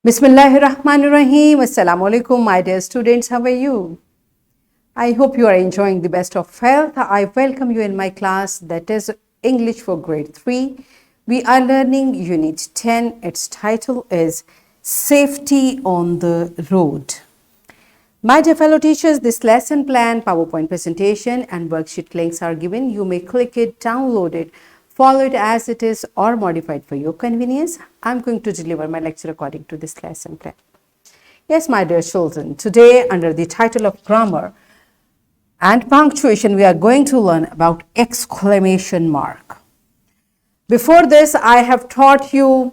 Bismillahirrahmanirrahim. Assalamu alaikum, my dear students. How are you? I hope you are enjoying the best of health. I welcome you in my class, that is English for grade 3. We are learning unit 10. Its title is Safety on the Road. My dear fellow teachers, this lesson plan, PowerPoint presentation and worksheet links are given. You may click it, download it, follow it as it is or modify it for your convenience. I'm going to deliver my lecture according to this lesson plan. Yes, my dear children, today under the title of Grammar and Punctuation, we are going to learn about exclamation mark. Before this, I have taught you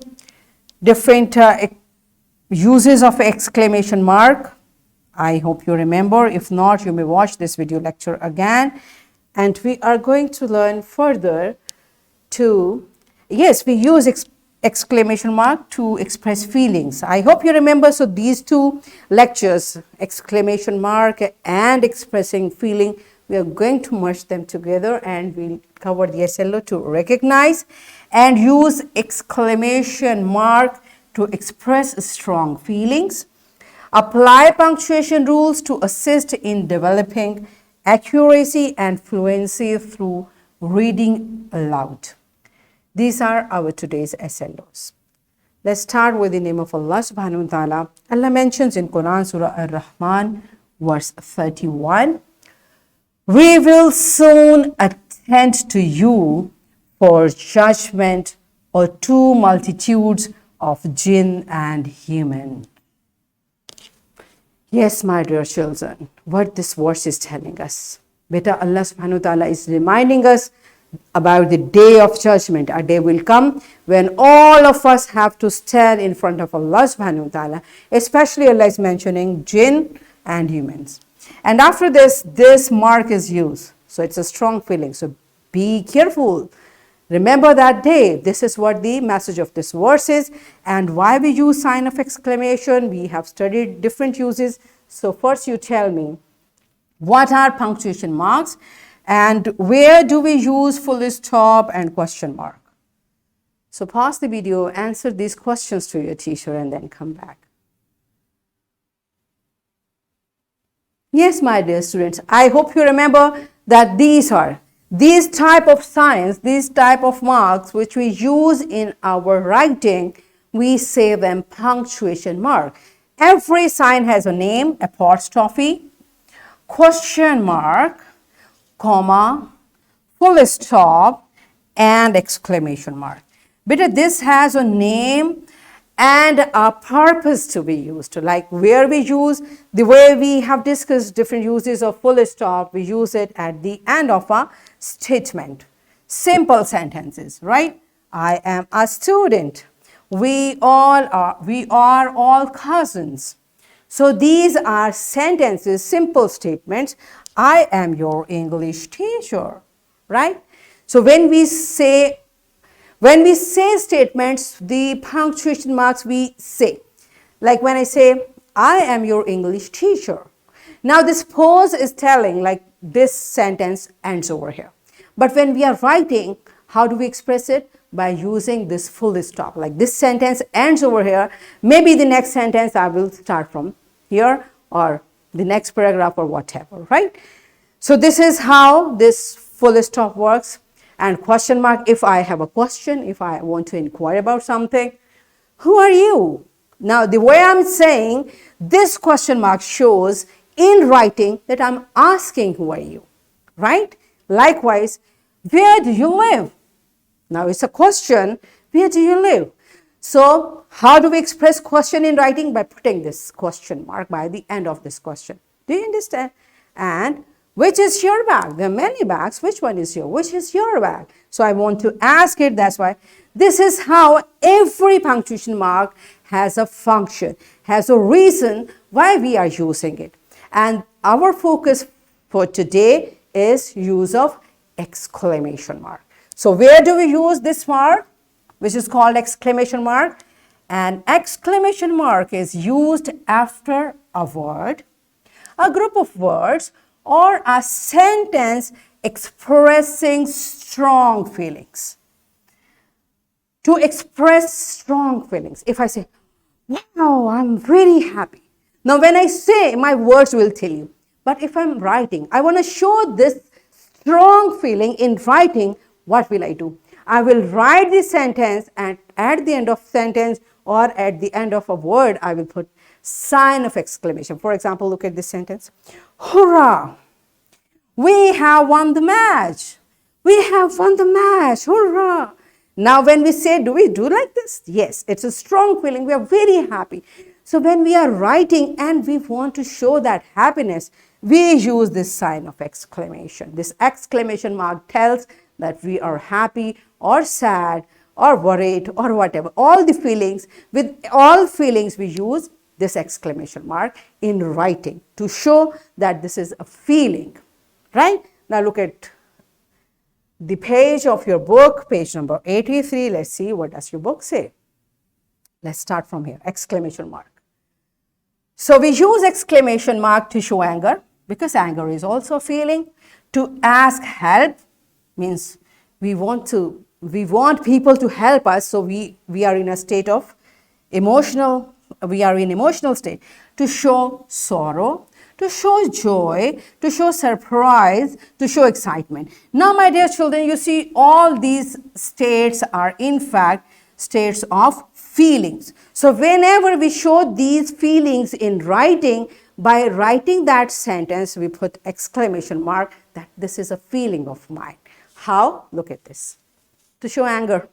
different uses of exclamation mark. I hope you remember. If not, you may watch this video lecture again. And we are going to learn further we use exclamation mark to express feelings. I hope you remember. So these two lectures, exclamation mark and expressing feeling, we are going to merge them together and we'll cover the SLO to recognize and use exclamation mark to express strong feelings. Apply punctuation rules to assist in developing accuracy and fluency through reading aloud. These are our today's SLOs. Let's start with the name of Allah subhanahu wa ta'ala. Allah mentions in Quran Surah Ar-Rahman verse 31, "We will soon attend to you for judgment or two multitudes of jinn and human." Yes, my dear children, what this verse is telling us. Beta, Allah subhanahu wa ta'ala is reminding us about the day of judgment. A day will come when all of us have to stand in front of Allah subhanahu wa ta'ala. Especially Allah is mentioning jinn and humans. And after this mark is used. So it's a strong feeling. So be careful. Remember that day. This is what the message of this verse is. And why we use sign of exclamation? We have studied different uses. So first you tell me, what are punctuation marks? And where do we use full stop and question mark? So pause the video, answer these questions to your teacher and then come back. Yes, my dear students, I hope you remember that these type of signs, these type of marks which we use in our writing, we say them punctuation mark. Every sign has a name, apostrophe, question mark, comma, full stop, and exclamation mark. But this has a name and a purpose to be used. Like where we use, the way we have discussed different uses of full stop, we use it at the end of a statement. Simple sentences, right? I am a student. We are all cousins. So these are sentences, simple statements. I am your English teacher, right? So when we say statements, the punctuation marks we say. Like when I say, I am your English teacher. Now this pause is telling like this sentence ends over here. But when we are writing, how do we express it? By using this full stop. Like this sentence ends over here. Maybe the next sentence I will start from here or the next paragraph or whatever, right? So this is how this full stop works. And question mark, if I have a question, if I want to inquire about something, who are you? Now the way I'm saying, this question mark shows in writing that I'm asking who are you, right? Likewise, where do you live? Now it's a question, where do you live? So how do we express question in writing? By putting this question mark by the end of this question. Do you understand? And which is your bag? There are many bags. Which one is yours? Which is your bag? So I want to ask it. That's why this is how every punctuation mark has a function, has a reason why we are using it. And our focus for today is use of exclamation mark. So where do we use this mark, which is called exclamation mark? An exclamation mark is used after a word, a group of words, or a sentence expressing strong feelings. To express strong feelings, if I say, Wow, I'm very happy. Now, when I say, my words will tell you. But if I'm writing, I want to show this strong feeling in writing. What will I do? I will write the sentence, and at the end of sentence or at the end of a word, I will put sign of exclamation. For example, look at this sentence. Hurrah! We have won the match. We have won the match. Hurrah! Now, when we say, do we do like this? Yes, it's a strong feeling. We are very happy. So, when we are writing and we want to show that happiness, we use this sign of exclamation. This exclamation mark tells that we are happy or sad or worried or whatever. All the feelings, with all feelings, we use this exclamation mark in writing to show that this is a feeling. Right? Now look at the page of your book, page number 83. Let's see, what does your book say? Let's start from here, exclamation mark. So we use exclamation mark to show anger, because anger is also a feeling. To ask help means we want people to help us, so we are in a state of emotional, we are in emotional state. To show sorrow, to show joy, to show surprise, to show excitement. Now, my dear children, you see all these states are in fact states of feelings. So, whenever we show these feelings in writing, by writing that sentence, we put exclamation mark that this is a feeling of mine. How? Look at this. To show anger.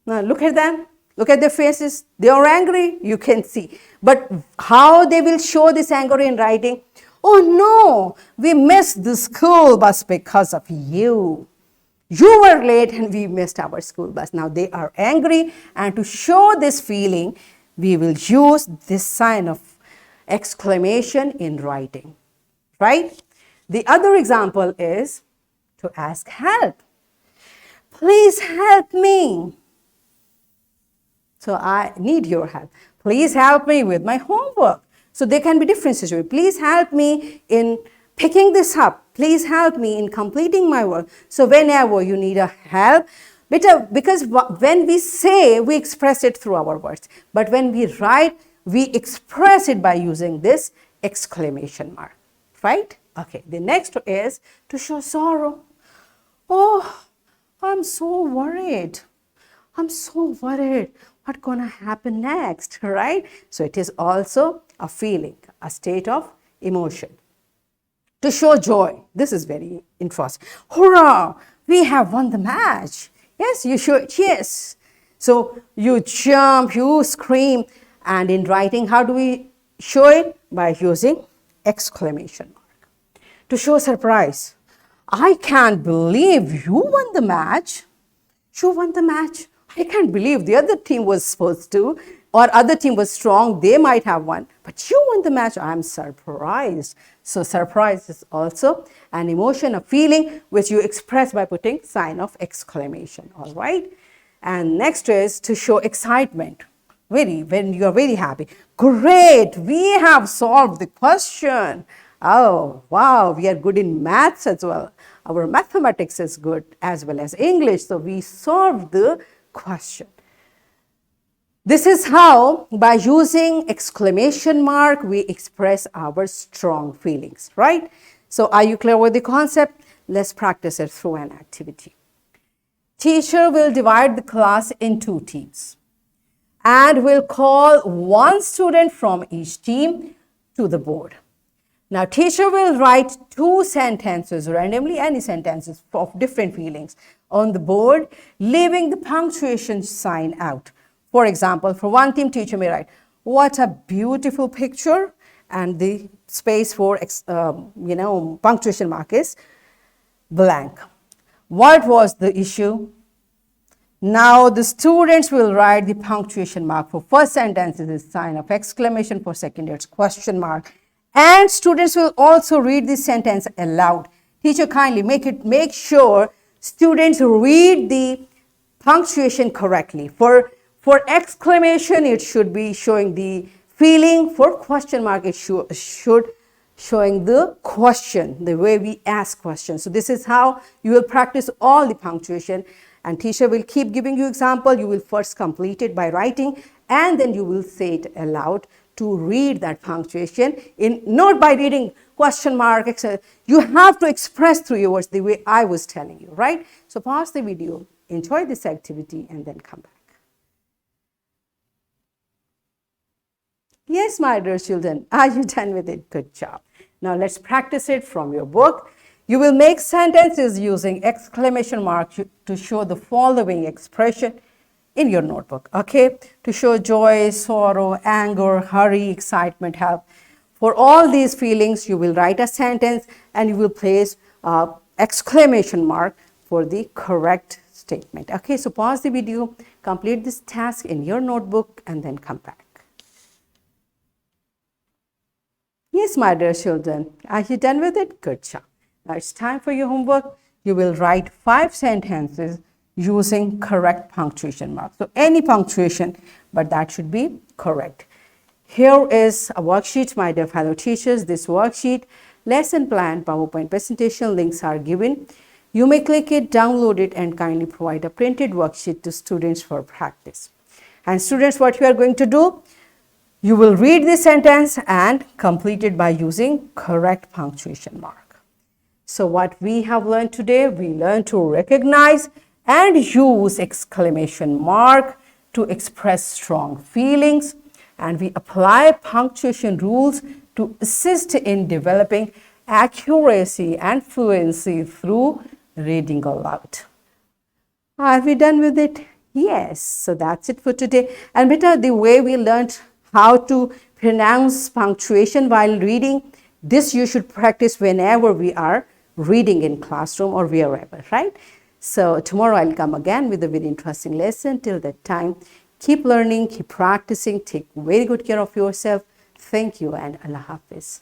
Now, look at them. Look at their faces. They are angry, you can see. But how they will show this anger in writing? Oh no, we missed the school bus because of you. You were late and we missed our school bus. Now they are angry, and to show this feeling, we will use this sign of exclamation in writing. Right? The other example is to ask help. Please help me. So I need your help. Please help me with my homework. So there can be different situations. Please help me in picking this up. Please help me in completing my work. So whenever you need a help, because when we say, we express it through our words. But when we write, we express it by using this exclamation mark. Right? Okay. The next is to show sorrow. Oh, I'm so worried. I'm so worried. What's going to happen next, right? So it is also a feeling, a state of emotion. To show joy, this is very interesting. Hurrah, we have won the match. Yes, you show it, yes. So you jump, you scream, and in writing, how do we show it? By using exclamation mark. To show surprise, I can't believe you won the match. You won the match. I can't believe the other team was supposed to, or other team was strong, they might have won, but you won the match. I'm surprised. So surprise is also an emotion, a feeling which you express by putting sign of exclamation. All right. And next is to show excitement. When you are very happy. Great, we have solved the question. Oh, wow, we are good in maths as well. Our mathematics is good as well as English. So we solved the question. This is how, by using exclamation mark, we express our strong feelings, right? So are you clear with the concept? Let's practice it through an activity. Teacher will divide the class in 2 teams and will call one student from each team to the board. Now, teacher will write 2 sentences randomly, any sentences of different feelings on the board, leaving the punctuation sign out. For example, for one team, teacher may write, what a beautiful picture, and the space for punctuation mark is blank. What was the issue? Now the students will write the punctuation mark. For first sentence is sign of exclamation, for second it's question mark. And students will also read this sentence aloud. Teacher, kindly make sure students read the punctuation correctly. For exclamation, it should be showing the feeling. For question mark, it should showing the question, the way we ask questions. So this is how you will practice all the punctuation, and teacher will keep giving you example. You will first complete it by writing, and then you will say it aloud to read that punctuation in not by reading question mark, etc. You have to express through your words the way I was telling you, right? So pause the video, enjoy this activity, and then come back. Yes, my dear children, are you done with it? Good job. Now let's practice it from your book. You will make sentences using exclamation mark to show the following expression in your notebook, okay? To show joy, sorrow, anger, hurry, excitement, help. For all these feelings, you will write a sentence and you will place exclamation mark for the correct statement. Okay, so pause the video, complete this task in your notebook, and then come back. Yes, my dear children, are you done with it? Good job. Now it's time for your homework. You will write 5 sentences using correct punctuation marks. So any punctuation, but that should be correct. Here is a worksheet, my dear fellow teachers. This worksheet, lesson plan, PowerPoint presentation links are given. You may click it, download it, and kindly provide a printed worksheet to students for practice. And students, what you are going to do? You will read the sentence and complete it by using correct punctuation mark. So what we have learned today, we learned to recognize and use exclamation mark to express strong feelings, and we apply punctuation rules to assist in developing accuracy and fluency through reading aloud. Are we done with it? Yes. So that's it for today. And beta, the way we learned how to pronounce punctuation while reading, this you should practice whenever we are reading in classroom or wherever, right? So tomorrow I'll come again with a very interesting lesson. Till that time, keep learning, keep practicing, take very good care of yourself. Thank you and Allah Hafiz.